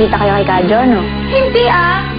nagkita kayo kay Kadyo, no? Hindi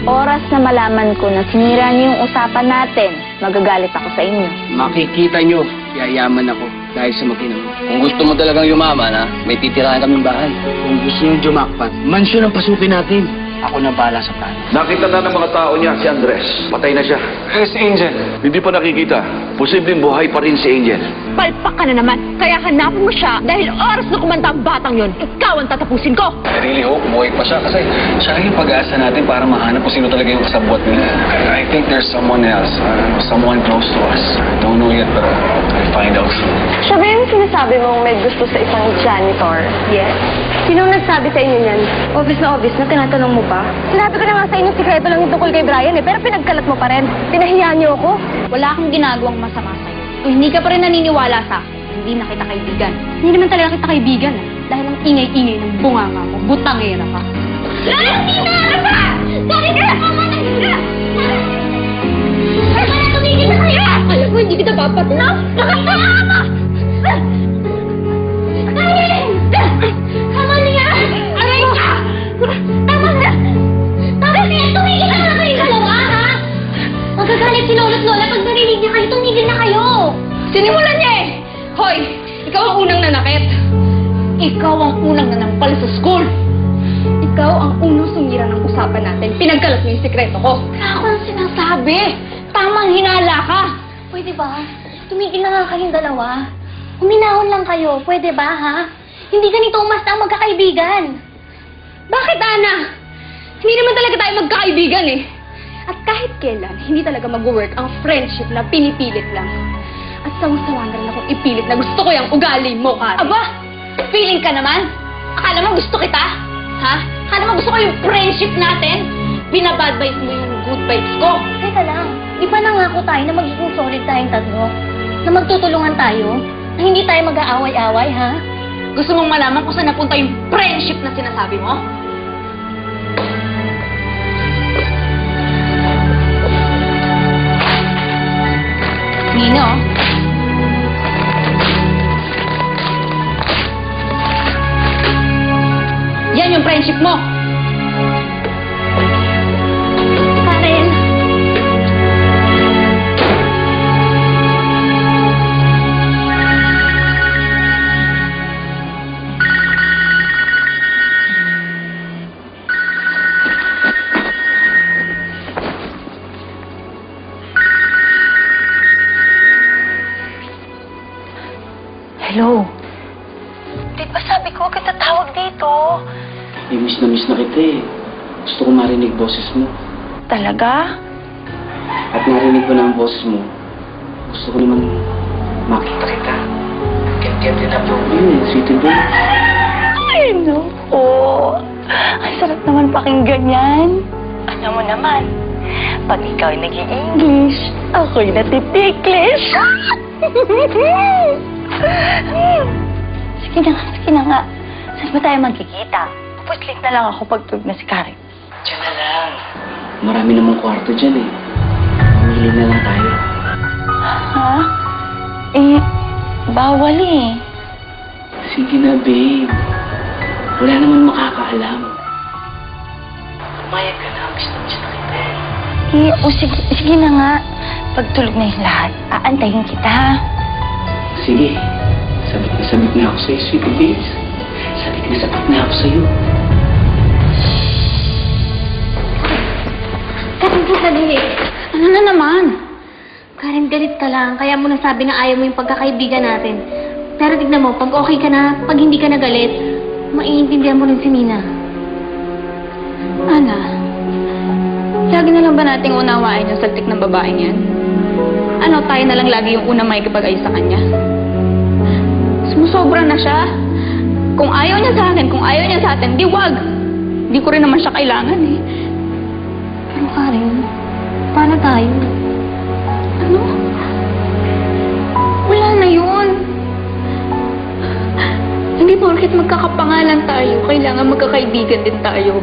Oras na malaman ko na sinira niyo yung usapan natin, magagalit ako sa inyo. Makikita nyo, yayaman ako dahil sa mag-ina mo. Kung gusto mo talagang yumaman, ha, may titirahan kaming bahay. Kung gusto nyo jumakpat, mansyon ang pasukin natin. Ako na bahala sa plano. Nakita na ng mga tao niya si Andres. Patay na siya. Si Angel. Hindi pa nakikita. Posibleng buhay pa rin si Angel. Palpak ka na naman. Kaya hanapin mo siya dahil oras na kumanta ang batang yon. Ikaw ang tatapusin ko. I really hope buhay pa siya kasi siya yung pag-asa natin para mahanap kung sino talaga yung kasabwat niya. I think there's someone else. Someone close to us. Don't know yet, pero I'll find out soon. Siya ba yung sinasabi mong may gusto sa isang janitor? Yes. Sinong nagsabi sa inyo yan? Obvious na tinatanong mo pa? Sinabi ko na nga sa inyo, sikreto lang yung tungkol kay Brian pero pinagkalat mo pa rin. Pinahiya niyo ako. Wala akong ginagawang masama sa'yo. Kung hindi ka pa rin naniniwala sa akin, hindi na kita kaibigan. Hindi naman talaga kita kaibigan dahil ang ingay-ingay ng bunganga mo, butangera ka. Tina! Ano ba? Sorry ka! Mama, nagkira! Tama na, tumigil na kayo! Alam mo, hindi kita papat na! Nakasama ka! Tama na yan! Aray ka! Tama na! Tama na yan! Tumigil na kayong dalawa, ha? Magagalit si Lolo't Lola pag narinig niya kayo, tumigil na kayo! Sinimulan niya eh! Hoy! Ikaw ang unang nanakit! Ikaw ang unang nanampal sa school! Ikaw ang unang sumira ng usapan natin. Pinagkalat mo yung sikreto ko. Wala akong sinasabi! Tamang hinala ka! Pwede ba? Tumigil na nga kayong dalawa. Huminahon lang kayo. Pwede ba, ha? Hindi ganito umasta ang magkakaibigan. Bakit, Ana? Hindi naman talaga tayo magkakaibigan eh. At kahit kailan, hindi talaga mag-work ang friendship na pinipilit lang. At sawang-sawa na rin akong ipilit na gusto ko yung ugali mo, Kari. Aba! Feeling ka naman? Akala mo gusto kita? Ha? Akala mo gusto ko yung friendship natin? Binabad vibes mo yung good vibes ko. Teka lang, di ba nangako tayo na magiging solid tayong tatlo? Na magtutulungan tayo? Na hindi tayo mag-aaway-away, ha? Gusto mong malaman kung saan napunta yung friendship na sinasabi mo? Nino? Yan yung friendship mo! Karen! Hello? Di ba sabi ko, kita tawag dito? Miss na kita eh. Gusto ko marinig boses mo. Talaga? At narinig ko na ang boses mo. Gusto ko naman makita kita. Get it up yung yun, sweet and babe. Ay, naku. Ang sarap naman pakinggan yan. Alam mo naman, pag ikaw ay nag-i-English, ako'y natitiklish. Sige na nga. Saan ba tayo magkikita? Puslit na lang ako pag tulog na si Karen. Diyan na lang. Marami namang kwarto dyan eh. Mamili na lang tayo. Ha? Eh, bawal eh. Sige na, babe. Wala naman makakaalam. Pumayag ka na. Miss na kita eh. Sige na nga. Pag tulog na yung lahat, aantayin kita, ha? Sige. Sabit na ako sa'yo, sweet babe. Sabit na ako sa'yo. Karen, sandali. Ano na naman? Karen, galit ka lang. Kaya mo nasabi na ayaw mo yung pagkakaibigan natin. Pero tignan mo, pag okay ka na, pag hindi ka na galit, maiintindihan mo rin si Nina. Ana, lagi na lang ba nating unawain yung saltik ng babaeng yan? Ano, tayo na lang lagi yung unang makikipag-ayos sa kanya? Sumusobra na siya. Kung ayaw niya sa akin, kung ayaw niya sa atin, di wag. Di ko rin naman siya kailangan eh. Pero Karen, paano tayo? Ano? Wala na yun. Hindi porket magkakapangalan tayo, kailangan magkakaibigan din tayo.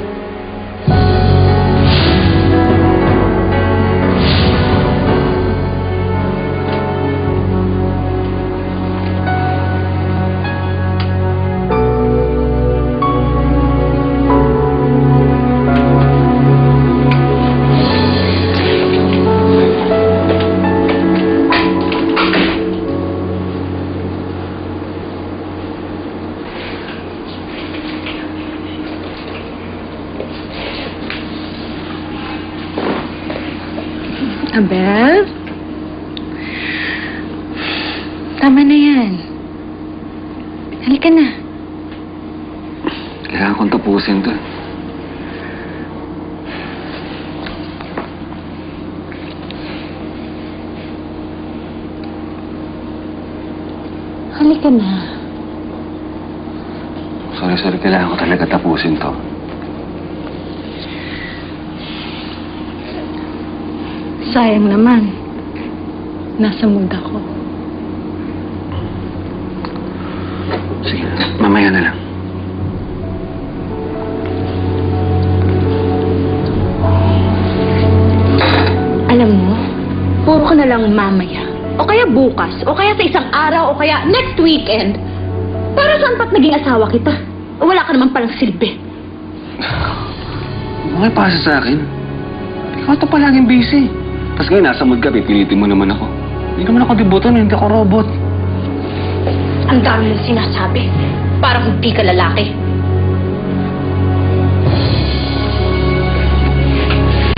Tama na yan. Halika na. Kailangan kong tapusin to. Halika na. Sorry, kailangan ko talaga tapusin to. Sayang naman. Nasa mood ako. Sige, mamaya na lang. Alam mo, puro ka na lang mamaya. O kaya bukas, o kaya sa isang araw, o kaya next weekend. Para saan pa't naging asawa kita? Wala ka naman palang silbi. Okay, pasa sa akin. Ikaw ito palaging busy. Tapos ngayon, nasa mood ka, pipilitin mo naman ako. Hindi naman ako debutan, hindi ako robot. Ang dami mong sinasabi. Parang hindi ka lalaki.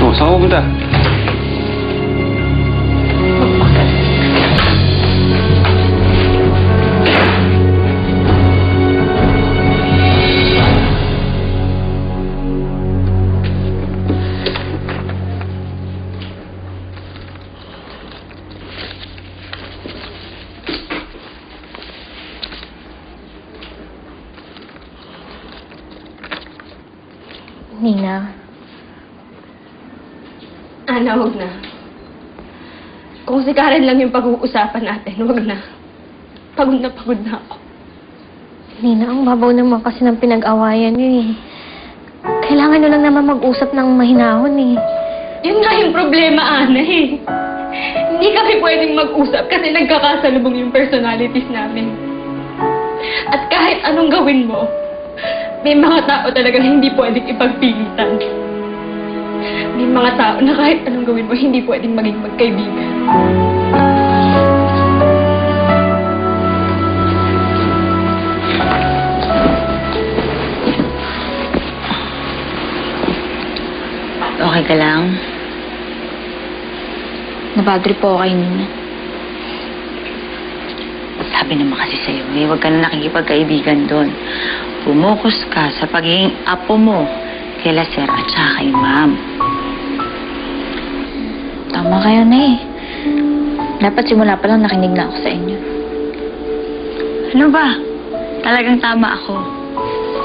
Oh, saan ka pupunta? Nina. Ana, huwag na. Kung si Karen lang yung pag-uusapan natin, huwag na. Pagod na ako. Nina, ang babaw naman kasi ng pinag-awayan niyo eh. Kailangan nyo lang naman mag-usap ng mahinahon eh. Yun nga yung problema, Ana eh. Hindi kami pwedeng mag-usap kasi nagkakasalubong yung personalities namin. At kahit anong gawin mo, may mga tao talagang hindi pwedeng ipagpilitan. May mga tao na kahit anong gawin mo, hindi pwedeng maging magkaibigan. Okay ka lang? Nabadri po ako kay Nina. Sabi naman kasi sa'yo, huwag ka na nakikipagkaibigan doon. Fumukus ka sa pagiging apo mo kila Sir at saka kay Ma'am. Tama kayo na eh. Dapat simula pa lang nakinig na ako sa inyo. Ano ba? Talagang tama ako.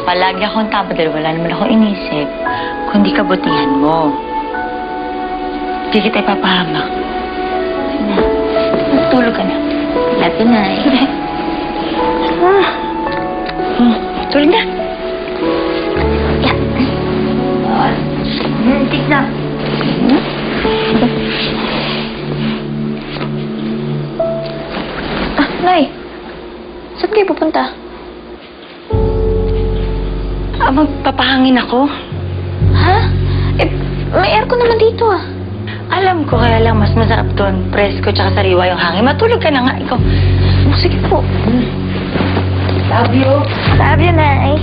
Palagi akong tama dahil wala naman akong inisip kundi kabutihan mo. Hindi kita ipapahamak. Na, matulog ka na. Love you, Nay. Tulog na. Yeah. Tik na. Nay. Saan kayo pupunta? Magpapahangin ako. Ha? Eh, may aircon naman dito ah. Alam ko, kaya lang mas masarap doon. Presko tsaka sariwa yung hangin. Matulog ka na nga. Ikaw. Oh, sige po. Love you. Love you, Nay.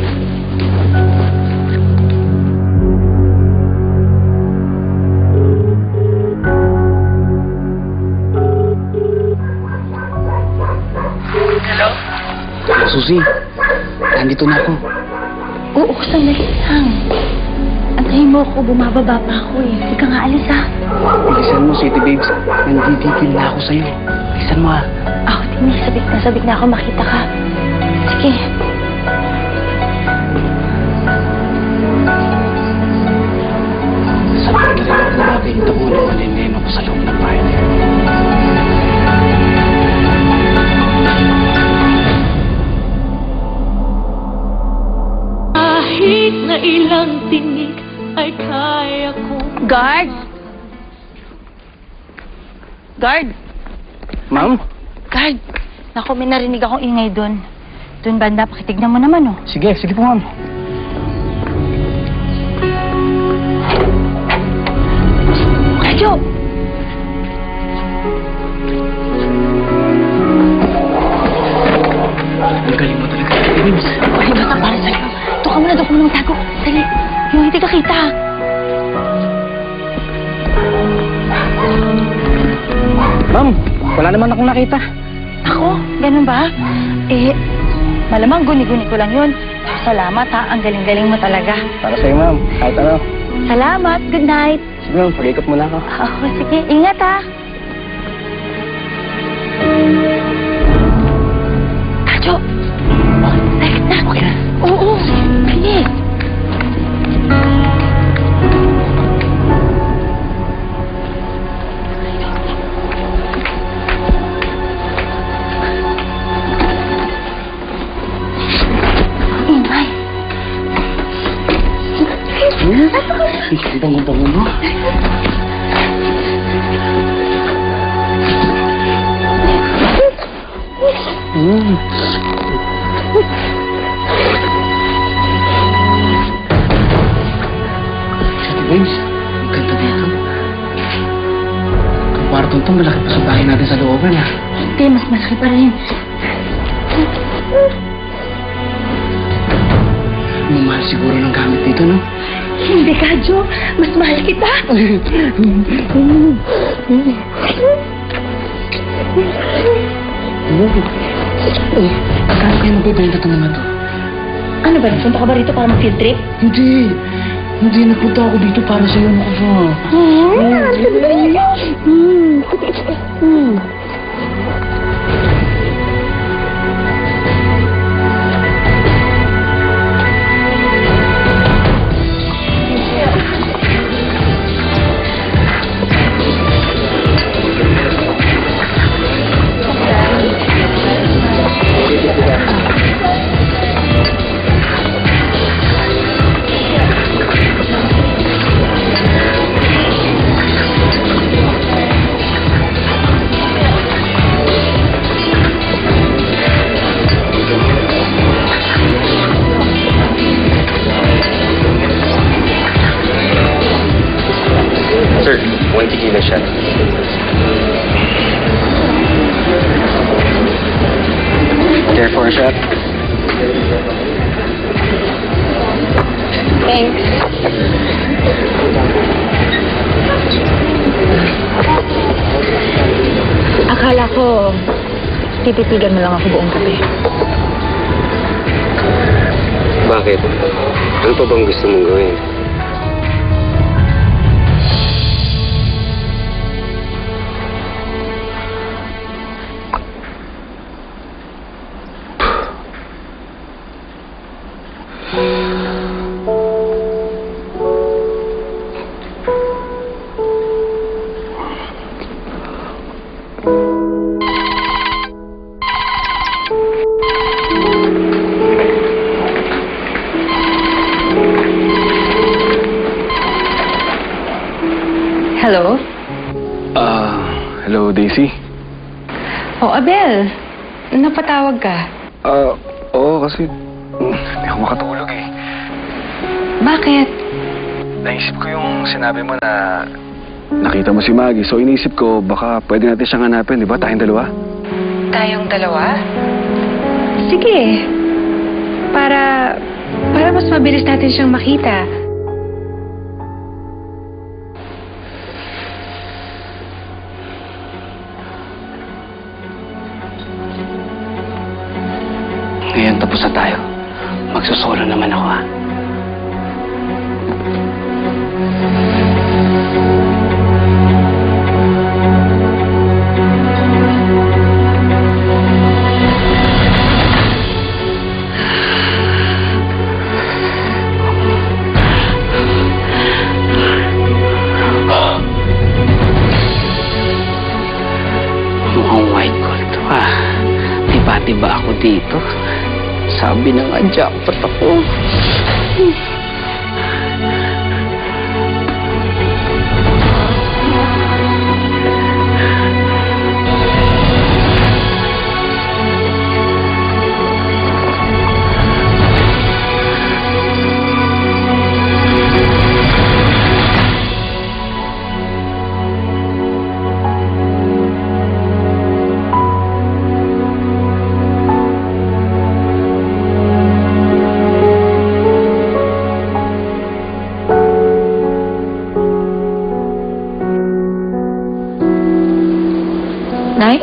Hello? Susie, nandito na ako. Oo, sandali lang. Antayin mo ako. Bumababa pa ako eh. Hindi ka nga alis ha. Bilisan mo, City Babes. Nandidikil na ako sa'yo. Bilisan mo ha. Ako din, sabik na ako makita ka. Sige. Sabi na rin ako nakakita ko ng manineno ko sa loob ng bahay na yan. Kahit na ilang tinig ay kaya kong... Guard! Guard! Ma'am? Guard! Naku, may narinig akong ingay doon. Doon banda, pakitignan mo naman, oh. Sige po ma'am. Radyo! Ang galing mo talaga, City Babes. Ay, basta para sa'yo. Doon ka muna magtago. Dali, yung hindi ka kita. Ma'am, wala naman akong nakita. Ako? Ganun ba? Eh, malamang guni-guni ko lang yun. Salamat ha, ang galing-galing mo talaga. Para sa'yo, ma'am. Kahit ano. Salamat, good night. Sige, ma'am. Pag-ikot muna ako. Ako, sige, ingat ha. Tacho! Bakit na? Okay na. Oo, bilis. Ingay. Ang bango-bango mo. James, ang ganda dito. Ang kwartong to, malaki pa sa bahay natin sa looban, ha? Hindi, mas malaki pa rin. Mamahal siguro ng gamit dito, no? Hindi ka, Jo. Mas mahal kita. Akala kayo magbibenta ito naman to? Ano ba? Napunta ka ba rito para mag-field trip? Hindi. Hindi, nagpunta ako dito para sa'yo, ano ka ba? Sir, one tequila shot. Care for a shot? Thanks. Akala ko, tititigan mo lang ako buong gabi. Bakit? Ano pa bang gusto mong gawin? Hello? Hello, Daisy? Oh, Abel. Napatawag ka. Oo, kasi hindi ako makatulog eh. Bakit? Naisip ko yung sinabi mo na nakita mo si Maggie. So, inisip ko, baka pwede natin siyang hanapin, di ba? Tayong dalawa? Tayong dalawa? Sige. Para mas mabilis natin siyang makita. Ngayon, tapos na tayo. Magsusolo naman ako, ha? Mukhang white gold to, ha? Tiba-tiba ako dito. Sabi na nga, jackpot ako. Nay?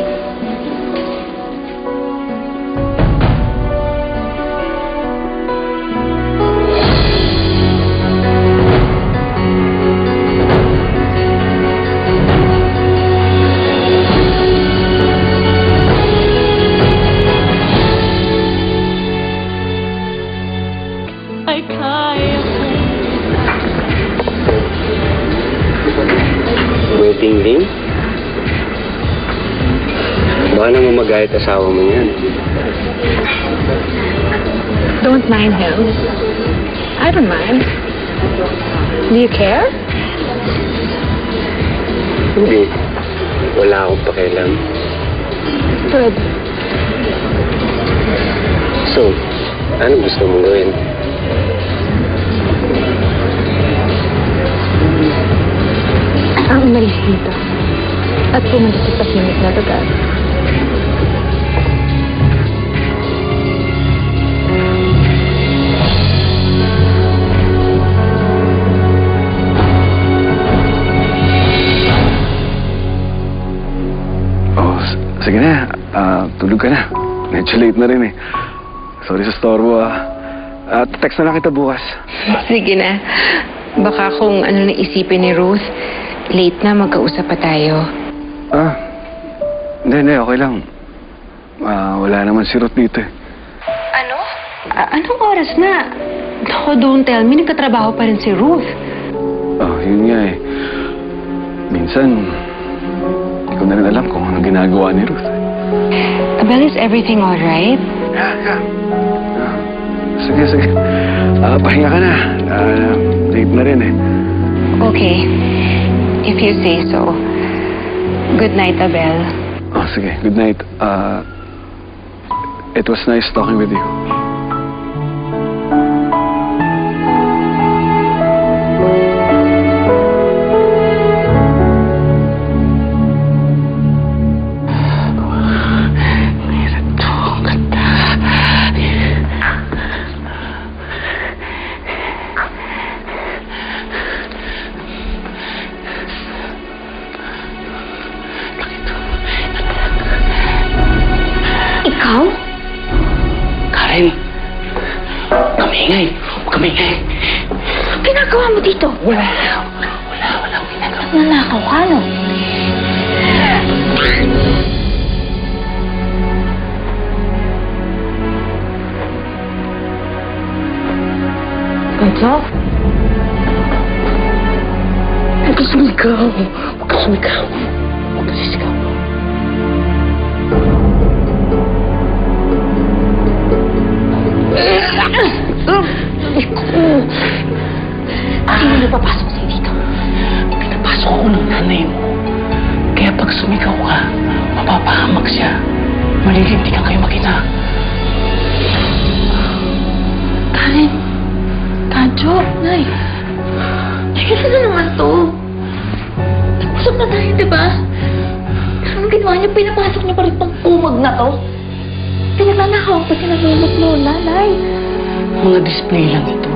Baka naman magayat asawa mo yan. Don't mind him. I don't mind. Do you care? Hindi. Wala akong pakialam. Good. So, ano gusto mong gawin? Ang umalis dito. At pumunta sa tahimik na lugar. Oh, sige na. Tulog ka na. Medyo late na rin eh. Sorry sa storbo text na lang kita bukas. Sige na. Baka kung ano na isipin ni Ruth, late na magkausap pa tayo. Hindi, okay lang. Wala naman si Ruth dito eh. Ano? Anong oras na? Ako, don't tell me, nagkatrabaho pa rin si Ruth. Yun nga eh. Minsan, hindi ko na rin alam kung anong ginagawa ni Ruth. Abel, is everything alright? Yeah. Sige. Pahinga ka na. Late na rin eh. Okay. If you say so. Good night, Abel. Sige. Good night. It was nice talking with you. Ikaw? Karen, kamingay. Kamingay. Anong ginagawa mo dito? Wala ginagawa. Nanakaw ka, no? Ito? Huwag ka sumigaw. Huwag ka sumigaw. Huwag ka sisigaw. Sino napapasok sa'yo dito? Pinapasok ako ng nanay mo. Kaya pag sumigaw ka, mapapahamak siya. Malilintikan kayo makita. Karen, Kadyo, Nay. Kailan na naman to? Nag-usap na tayo, diba? Anong ginawa niyo? Pinapasok niyo pa rin tong kumag na to? Pinagnanakaw pa sila lolo't lola, Nay. Mga display lang ito.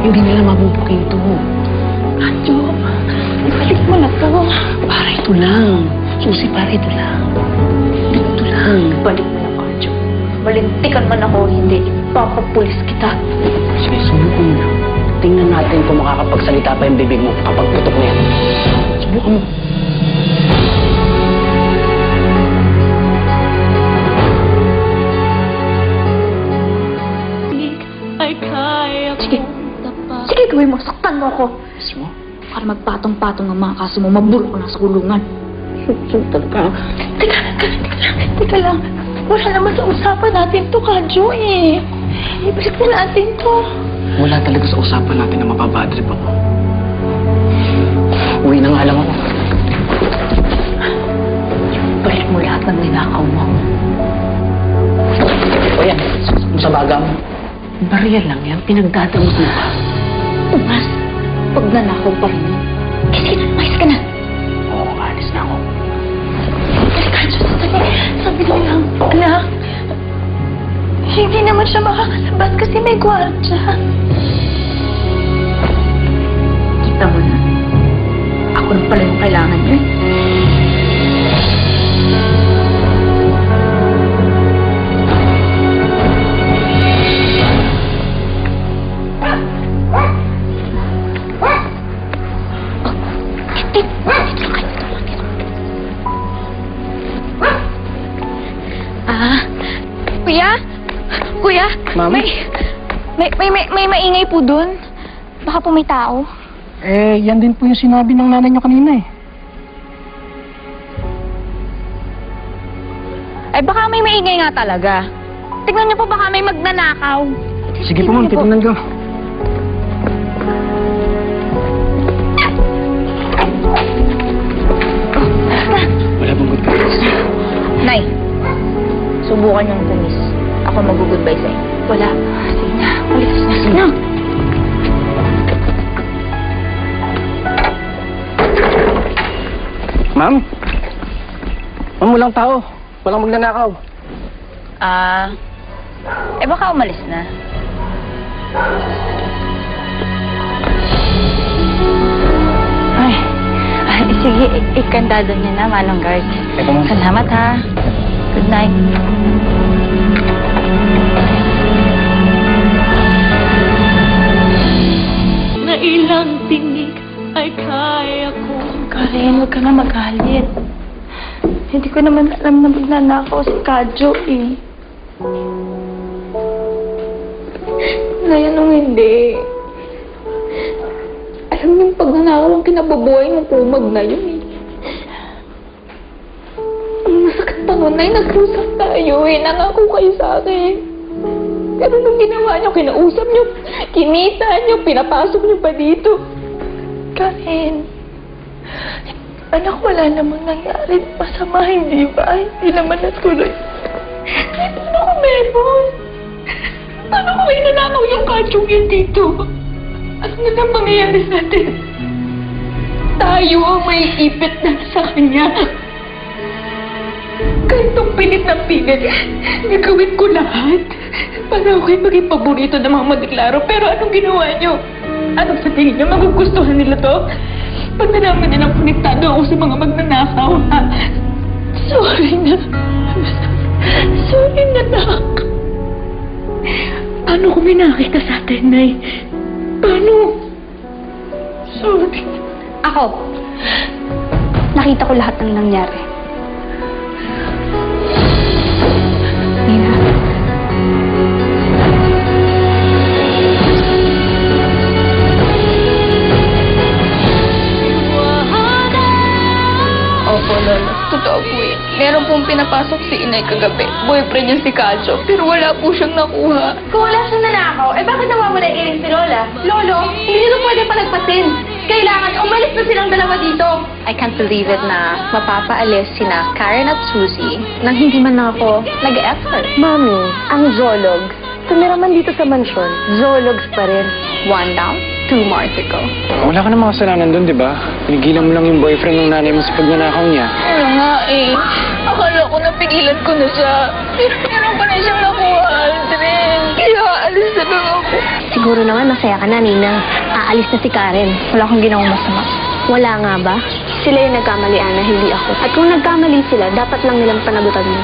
Hindi nila mabubuking ito. Kadyo, ibalik mo na to. Para ito lang. Susi, para ito lang. Ito lang. Balik mo na, Kadyo. Malintikan man ako, hindi. Ipapapulis kita. Sige, subukan mo na. Tingnan natin kung makakapagsalita pa yung bibig mo kapag putok na yan. Subukan mo. Sige. Sige, gawin mo. Saktan mo ako. Gusto mo? Para magpatong-patong ang mga kaso mo, mabulok ko na sa kulungan. Talaga. Teka lang. Wala naman sa usapan natin to, Kadyo eh. Ibalik na natin to. Wala talaga sa usapan natin na mapabadrip ako. Uwi na nga lang ako. Balik mo lahat ng ninakaw mo. O yan, susok mo sa baga mo. Barya lang yan, pinagdadamot mo ka. Umas, pag nanakaw pa rin yun. Kasi mais ka na. Oo, alis na ako. Kadyo, sabi ko lang, anak, hindi naman siya makakasabat kasi may gwardya. Kita mo na. Ako na pala yung kailangan niya. Kuya? Ma'am? May maingay po dun. Baka po may tao. Yan din po yung sinabi ng nanay niyo kanina eh. Ay baka may maingay nga talaga. Tignan niyo po baka may magnanakaw. Sige po, ma'am. Titignan ko. Wala bang good guys? Nay, subukan yung kumis. Ako mag-goodbye sa'yo. Wala. Sige na. Ulit na. Sige na. Ma'am? Ma'am, walang tao. Walang magnanakaw. Baka umalis na. Sige, ikandado niyo na, Manong Guard. Ito, ma'am. Salamat, ha. Good night. Na ilang tinig ay kaya kong Karen, huwag ka na magalit. Hindi ko naman alam na magnanakaw si Kadjo, eh. Nay, anong hindi? Alam mo yung pagnanakaw ang kinabubuhay ng kumag na yun eh. Ang masakit pa nun, Nay, nag-usap tayo eh. Nangako kayo sa akin. Pero nung ginawa niyo, kinausap niyo, kinita niyo, pinapasok niyo pa dito. Karen, anak, wala namang nangyari masama, hindi ba? Hindi naman natuloy. Ano ko meron? Paano ko inanakaw yung katsong yun dito? Ano na ang mangyayari sa atin? Tayo ang may ipit na sa kanya. Kahit itong pilit na pilit, nagawin ko lahat para ako'y maging paborito ng mga madiklaro. Pero anong ginawa niyo? Anong sa tingin niyo? Magugustuhan nila to? Pag nalaman nilang konektado ako sa mga magnanakaw, ha? Sorry na. Sorry na, nak. Paano kung may nakita sa atin, Nay? Paano? Sorry. Ako, nakita ko lahat ng nangyari. Nina. Opo, Lola. Totoo po yun. Meron pong pinapasok si Inay kagabi. Boyfriend niya si Kadjo. Pero wala po siyang nakuha. Kung wala siyang nanakaw, bakit nawawala iring si Lola? Lolo, hindi ito pwede palagpasin. Kailangan umalis na silang dalawa dito. I can't believe it na mapapaalis sina Karen at Susie nang hindi man lang ako nag-effort. Mami, ang zoologs, tumira man dito sa mansyon, zoologs pa rin. One down, two more to go. Wala ka namang kasalanan doon, di ba? Pinigilan mo lang yung boyfriend ng nanay mo sa pagnanakaw niya. Wala nga eh. Akala ko napigilan ko na siya. Pero meron pa na siyang nakuha, Aldrin. Kaya alis na lang ako. Siguro naman masaya ka na, Nina. Aalis na si Karen. Wala akong ginawang masama. Wala nga ba? Sila yung nagkamalian na hindi ako. At kung nagkamali sila, dapat lang nilang panagutan mo.